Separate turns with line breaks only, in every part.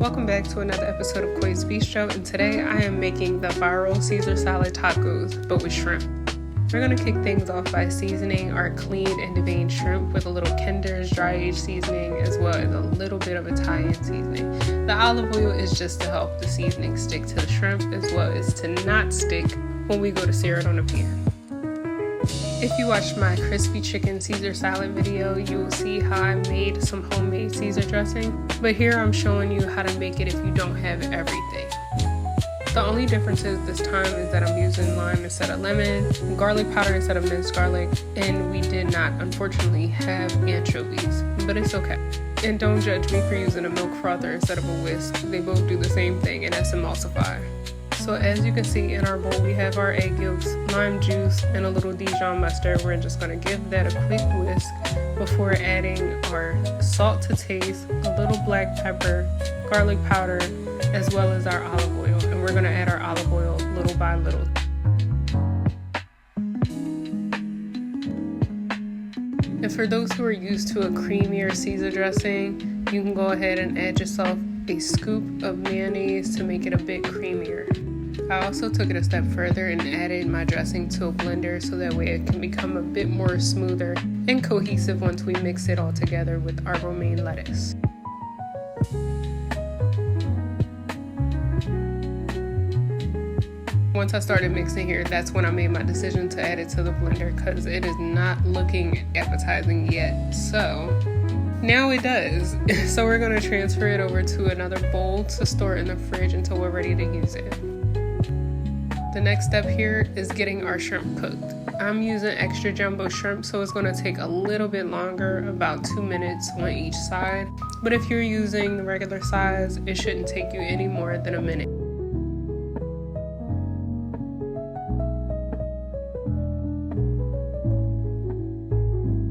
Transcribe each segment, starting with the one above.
Welcome back to another episode of Koi's Bistro, and today I am making the viral Caesar salad tacos, but with shrimp. We're going to kick things off by seasoning our cleaned and deveined shrimp with a little Kinder's dry aged seasoning as well as a little bit of Italian seasoning. The olive oil is just to help the seasoning stick to the shrimp as well as to not stick when we go to sear it on the pan. If you watched my crispy chicken Caesar salad video, you will see how I made some homemade Caesar dressing, but here I'm showing you how to make it if you don't have everything. The only differences this time is that I'm using lime instead of lemon, garlic powder instead of minced garlic, and we did not unfortunately have anchovies, but it's okay. And don't judge me for using a milk frother instead of a whisk. They both do the same thing, and that's emulsify. So as you can see in our bowl, we have our egg yolks, lime juice, and a little Dijon mustard. We're just going to give that a quick whisk before adding our salt to taste, a little black pepper, garlic powder, as well as our olive oil. And we're going to add our olive oil little by little. And for those who are used to a creamier Caesar dressing, you can go ahead and add yourself a scoop of mayonnaise to make it a bit creamier. I also took it a step further and added my dressing to a blender so that way it can become a bit more smoother and cohesive once we mix it all together with our romaine lettuce. Once I started mixing here, that's when I made my decision to add it to the blender because it is not looking appetizing yet. So now it does. So we're going to transfer it over to another bowl to store in the fridge until we're ready to use it. The next step here is getting our shrimp cooked. I'm using extra jumbo shrimp, so it's going to take a little bit longer, about 2 minutes on each side. But if you're using the regular size, it shouldn't take you any more than a minute.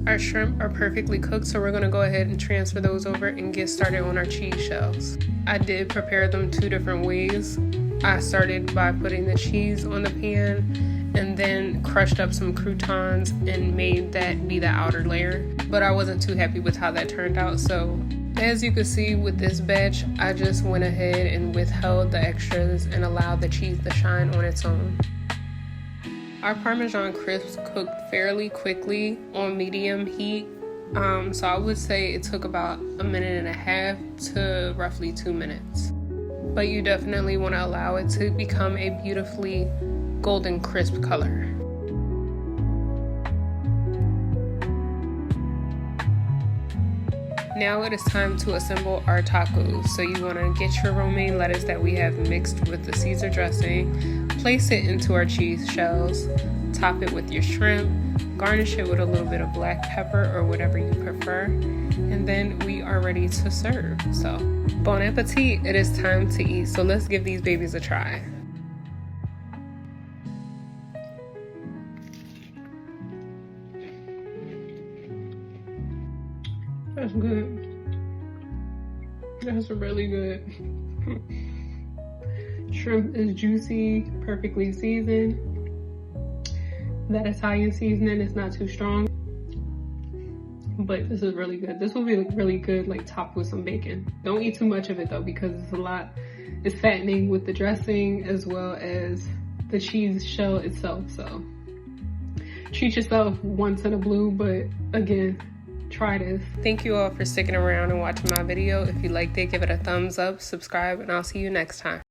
Our shrimp are perfectly cooked, so we're going to go ahead and transfer those over and get started on our cheese shells. I did prepare them 2 different ways. I started by putting the cheese on the pan and then crushed up some croutons and made that be the outer layer. But I wasn't too happy with how that turned out, so as you can see with this batch, I just went ahead and withheld the extras and allowed the cheese to shine on its own. Our Parmesan crisps cooked fairly quickly on medium heat, so I would say it took about 1.5 minutes to roughly 2 minutes. But you definitely want to allow it to become a beautifully golden crisp color. Now it is time to assemble our tacos. So you want to get your romaine lettuce that we have mixed with the Caesar dressing, place it into our cheese shells, top it with your shrimp, garnish it with a little bit of black pepper or whatever you prefer, and then we are ready to serve. So bon appetit, it is time to eat. So let's give these babies a try. That's good. That's really good. Shrimp is juicy, perfectly seasoned. That Italian seasoning is not too strong, but this is really good. This will be really good, like topped with some bacon. Don't eat too much of it though, because it's fattening with the dressing as well as the cheese shell itself. So treat yourself once in a blue, but again, try this. Thank you all for sticking around and watching my video. If you liked it, give it a thumbs up, subscribe, and I'll see you next time.